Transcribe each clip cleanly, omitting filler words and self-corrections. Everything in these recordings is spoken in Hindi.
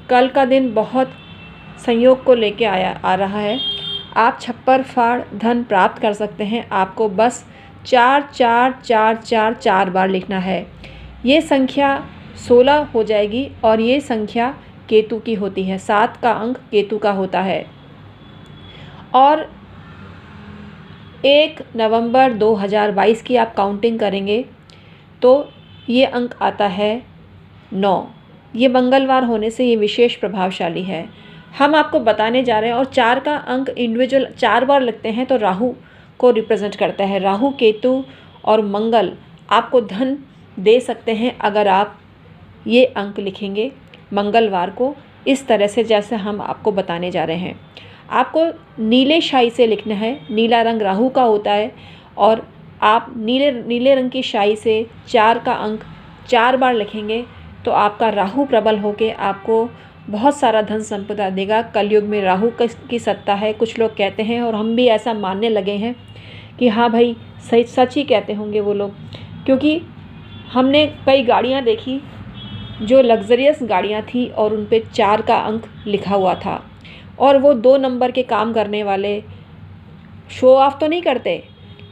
कल का दिन बहुत संयोग को लेके आ रहा है। आप छप्पर फाड़ धन प्राप्त कर सकते हैं। आपको बस 444444 बार लिखना है। ये संख्या 16 हो जाएगी और ये संख्या केतु की होती है। 7 का अंक केतु का होता है। और 1 नवंबर 2022 की आप काउंटिंग करेंगे तो ये अंक आता है 9। ये मंगलवार होने से ये विशेष प्रभावशाली है। हम आपको बताने जा रहे हैं। और 4 का अंक इंडिविजुअल 4 बार लगते हैं तो राहु को रिप्रेजेंट करता है। राहु, केतु और मंगल आपको धन दे सकते हैं अगर आप ये अंक लिखेंगे मंगलवार को इस तरह से जैसे हम आपको बताने जा रहे हैं। आपको नीले शाई से लिखना है। नीला रंग राहु का होता है और आप नीले रंग की शाई से 4 का अंक 4 बार लिखेंगे तो आपका राहु प्रबल होके आपको बहुत सारा धन संपदा देगा। कलयुग में राहु की सत्ता है, कुछ लोग कहते हैं और हम भी ऐसा मानने लगे हैं कि हाँ भाई सच ही कहते होंगे वो लोग, क्योंकि हमने कई गाड़ियाँ देखी जो लग्जरियस गाड़ियाँ थी और उन पे 4 का अंक लिखा हुआ था। और वो 2 नंबर के काम करने वाले शो ऑफ तो नहीं करते,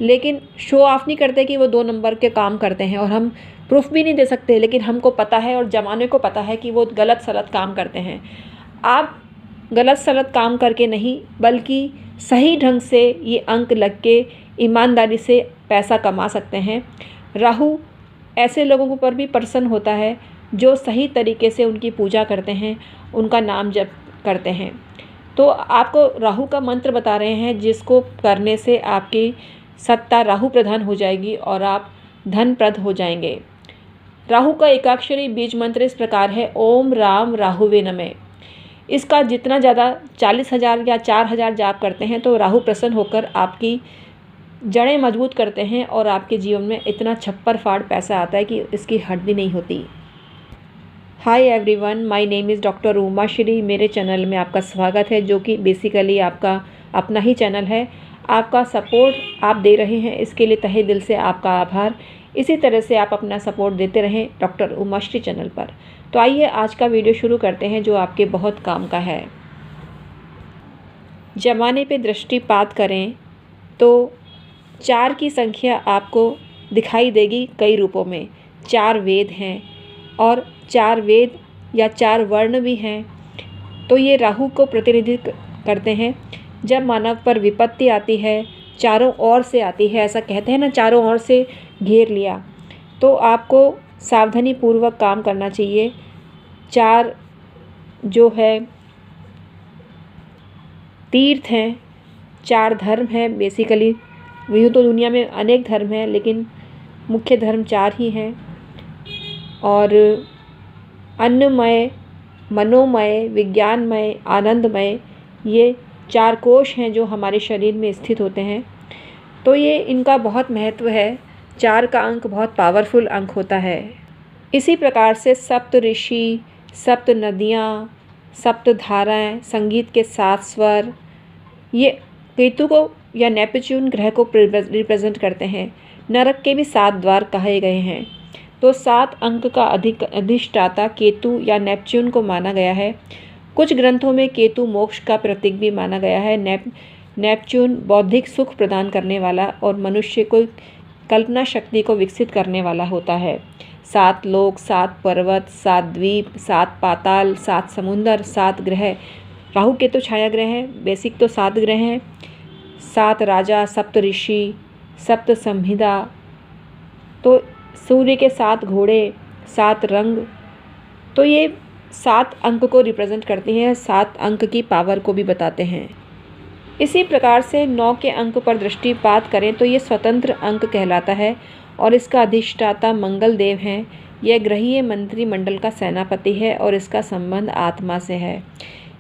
लेकिन शो ऑफ नहीं करते कि वो 2 नंबर के काम करते हैं, और हम प्रूफ भी नहीं दे सकते, लेकिन हमको पता है और ज़माने को पता है कि वो गलत सलत काम करते हैं। आप गलत सलत काम करके नहीं बल्कि सही ढंग से ये अंक लग के ईमानदारी से पैसा कमा सकते हैं। राहु ऐसे लोगों पर भी प्रसन्न होता है जो सही तरीके से उनकी पूजा करते हैं, उनका नाम जप करते हैं। तो आपको राहु का मंत्र बता रहे हैं जिसको करने से आपकी सत्ता राहु प्रधान हो जाएगी और आप धनप्रद हो जाएंगे। राहु का एकाक्षरी बीज मंत्र इस प्रकार है, ओम राम राहुवे नमः। इसका जितना ज़्यादा 40,000 या 4,000 जाप करते हैं तो राहु प्रसन्न होकर आपकी जड़ें मजबूत करते हैं और आपके जीवन में इतना छप्पर फाड़ पैसा आता है कि इसकी हड्डी नहीं होती। Hi everyone, my name is doctor Uma Shri. मेरे चैनल में आपका स्वागत है, जो कि बेसिकली आपका अपना ही चैनल है। आपका सपोर्ट आप दे रहे हैं, इसके लिए तहे दिल से आपका आभार। इसी तरह से आप अपना सपोर्ट देते रहें डॉक्टर उमा श्री चैनल पर। तो आइए आज का वीडियो शुरू करते हैं जो आपके बहुत काम का है। जमाने पे दृष्टिपात करें तो 4 की संख्या आपको दिखाई देगी कई रूपों में। 4 वेद हैं और 4 वेद या 4 वर्ण भी हैं। तो ये राहु को प्रतिनिधित्व करते हैं। जब मानव पर विपत्ति आती है, चारों ओर से आती है, ऐसा कहते हैं ना, चारों ओर से घेर लिया, तो आपको सावधानी पूर्वक काम करना चाहिए। 4 जो है तीर्थ हैं, 4 धर्म हैं। बेसिकली यूँ तो दुनिया में अनेक धर्म हैं, लेकिन मुख्य धर्म 4 ही हैं। और अन्नमय, मनोमय, विज्ञानमय, आनंदमय, ये 4 कोश हैं जो हमारे शरीर में स्थित होते हैं। तो ये इनका बहुत महत्व है। 4 का अंक बहुत पावरफुल अंक होता है। इसी प्रकार से सप्त ऋषि, सप्त नदियाँ, सप्त धाराएँ, संगीत के 7 स्वर, ये केतु को या नेपच्यून ग्रह को रिप्रेजेंट करते हैं। नरक के भी 7 द्वार कहे गए हैं। तो 7 अंक का अधिष्ठाता केतु या नेपच्यून को माना गया है। कुछ ग्रंथों में केतु मोक्ष का प्रतीक भी माना गया है। नेपच्यून बौद्धिक सुख प्रदान करने वाला और मनुष्य को कल्पना शक्ति को विकसित करने वाला होता है। 7 लोक, 7 पर्वत, 7 द्वीप, 7 पाताल, 7 समुंदर, 7 ग्रह। राहु केतु छाया ग्रह हैं। बेसिक तो 7 ग्रह हैं। 7 राजा, सप्त ऋषि, सप्त संहिता, तो सूर्य के 7 घोड़े, 7 रंग, तो ये 7 अंक को रिप्रेजेंट करती हैं। 7 अंक की पावर को भी बताते हैं। इसी प्रकार से 9 के अंक पर दृष्टिपात करें तो ये स्वतंत्र अंक कहलाता है और इसका अधिष्ठाता मंगल देव हैं। यह ग्रहीय मंत्रिमंडल का सेनापति है और इसका संबंध आत्मा से है।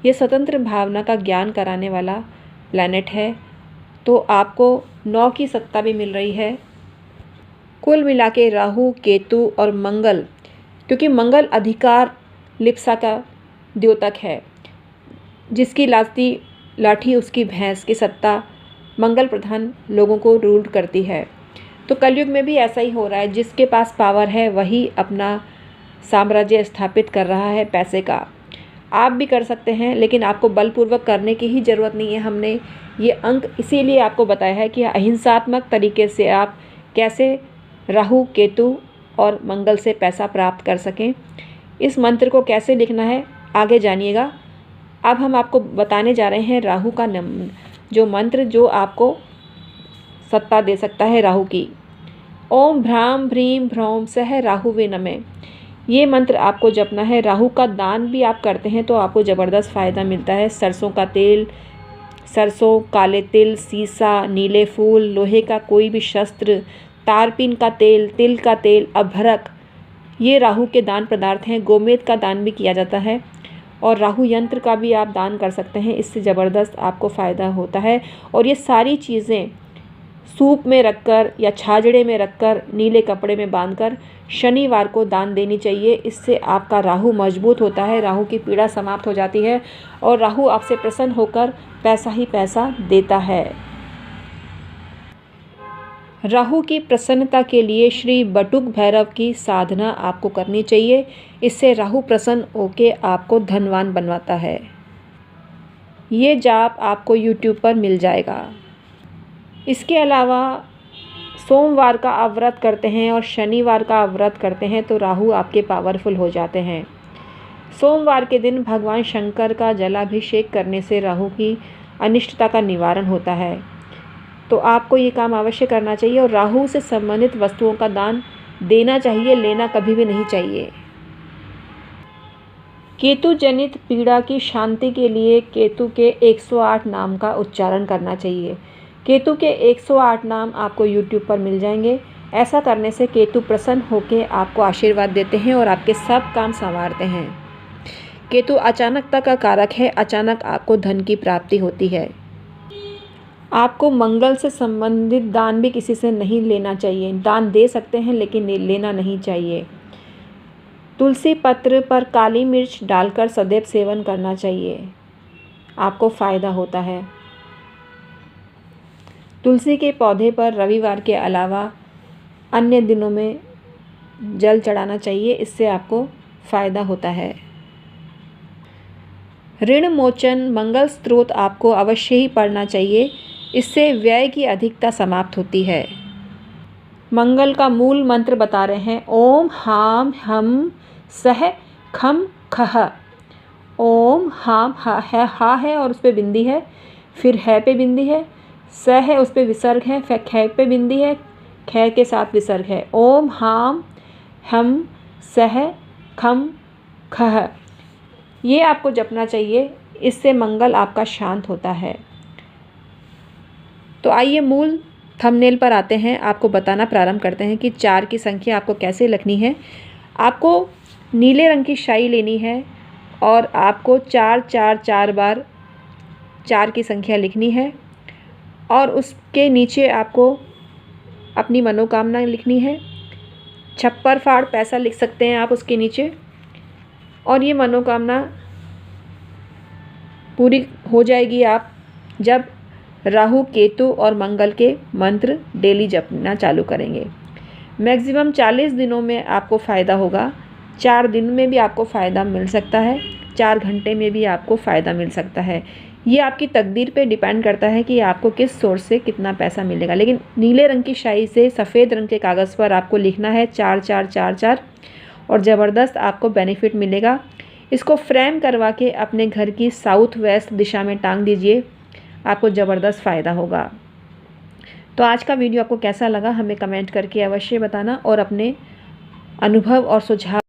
ये स्वतंत्र भावना का ज्ञान कराने वाला प्लैनेट है। तो आपको 9 की सत्ता भी मिल रही है। कुल मिला के राहु, केतु और मंगल, क्योंकि मंगल अधिकार लिप्सा का द्योतक है, जिसकी लाठी उसकी भैंस की सत्ता मंगल प्रधान लोगों को रूल करती है। तो कलयुग में भी ऐसा ही हो रहा है। जिसके पास पावर है वही अपना साम्राज्य स्थापित कर रहा है पैसे का। आप भी कर सकते हैं, लेकिन आपको बलपूर्वक करने की ही ज़रूरत नहीं है। हमने ये अंक इसीलिए आपको बताया है कि अहिंसात्मक तरीके से आप कैसे राहु, केतु और मंगल से पैसा प्राप्त कर सकें। इस मंत्र को कैसे लिखना है आगे जानिएगा। अब हम आपको बताने जा रहे हैं राहु का जो मंत्र जो आपको सत्ता दे सकता है राहु की। ओम भ्राम भ्रीम भ्रौम सह राहुवे नमः। ये मंत्र आपको जपना है। राहु का दान भी आप करते हैं तो आपको ज़बरदस्त फ़ायदा मिलता है। सरसों का तेल, सरसों, काले तिल, सीसा, नीले फूल, लोहे का कोई भी शस्त्र, तारपीन का तेल, तिल का तेल, अभ्रक, ये राहु के दान पदार्थ हैं। गोमेद का दान भी किया जाता है और राहु यंत्र का भी आप दान कर सकते हैं। इससे ज़बरदस्त आपको फ़ायदा होता है। और ये सारी चीज़ें सूप में रखकर या छाजड़े में रखकर नीले कपड़े में बांधकर शनिवार को दान देनी चाहिए। इससे आपका राहु मजबूत होता है, राहु की पीड़ा समाप्त हो जाती है और राहु आपसे प्रसन्न होकर पैसा ही पैसा देता है। राहु की प्रसन्नता के लिए श्री बटुक भैरव की साधना आपको करनी चाहिए। इससे राहु प्रसन्न होकर आपको धनवान बनवाता है। ये जाप आपको YouTube पर मिल जाएगा। इसके अलावा सोमवार का आप व्रत करते हैं और शनिवार का आप व्रत करते हैं तो राहु आपके पावरफुल हो जाते हैं। सोमवार के दिन भगवान शंकर का जलाभिषेक करने से राहु की अनिष्टता का निवारण होता है। तो आपको ये काम अवश्य करना चाहिए और राहु से संबंधित वस्तुओं का दान देना चाहिए, लेना कभी भी नहीं चाहिए। केतु जनित पीड़ा की शांति के लिए केतु के 108 नाम का उच्चारण करना चाहिए। केतु के 108 नाम आपको YouTube पर मिल जाएंगे। ऐसा करने से केतु प्रसन्न होकर आपको आशीर्वाद देते हैं और आपके सब काम संवारते हैं। केतु अचानकता का कारक है, अचानक आपको धन की प्राप्ति होती है। आपको मंगल से संबंधित दान भी किसी से नहीं लेना चाहिए। दान दे सकते हैं लेकिन लेना नहीं चाहिए। तुलसी पत्र पर काली मिर्च डालकर सदैव सेवन करना चाहिए, आपको फ़ायदा होता है। तुलसी के पौधे पर रविवार के अलावा अन्य दिनों में जल चढ़ाना चाहिए, इससे आपको फ़ायदा होता है। ऋण मोचन मंगल स्तोत्र आपको अवश्य ही पढ़ना चाहिए, इससे व्यय की अधिकता समाप्त होती है। मंगल का मूल मंत्र बता रहे हैं। ओम हाम हम सह खम खह। ओम हाम हा है और उस पर बिंदी है, फिर है पे बिंदी है, स है उस पर विसर्ग है, फिर ख पे बिंदी है, ख के साथ विसर्ग है। ओम हाम हम सह खम खह, ये आपको जपना चाहिए। इससे मंगल आपका शांत होता है। तो आइए मूल थंबनेल पर आते हैं। आपको बताना प्रारंभ करते हैं कि 4 की संख्या आपको कैसे लिखनी है। आपको नीले रंग की स्याही लेनी है और आपको 4 4 4 बार 4 की संख्या लिखनी है और उसके नीचे आपको अपनी मनोकामना लिखनी है। छप्पर फाड़ पैसा लिख सकते हैं आप उसके नीचे। और ये मनोकामना पूरी हो जाएगी आप जब राहु, केतु और मंगल के मंत्र डेली जपना चालू करेंगे। मैक्सिमम 40 दिनों में आपको फ़ायदा होगा। 4 दिन में भी आपको फ़ायदा मिल सकता है, 4 घंटे में भी आपको फ़ायदा मिल सकता है। ये आपकी तकदीर पे डिपेंड करता है कि आपको किस सोर्स से कितना पैसा मिलेगा। लेकिन नीले रंग की स्याही से सफ़ेद रंग के कागज़ पर आपको लिखना है 4 4 4 4 और ज़बरदस्त आपको बेनिफिट मिलेगा। इसको फ्रेम करवा के अपने घर की साउथ वेस्ट दिशा में टांग दीजिए, आपको ज़बरदस्त फ़ायदा होगा। तो आज का वीडियो आपको कैसा लगा हमें कमेंट करके अवश्य बताना और अपने अनुभव और सुझाव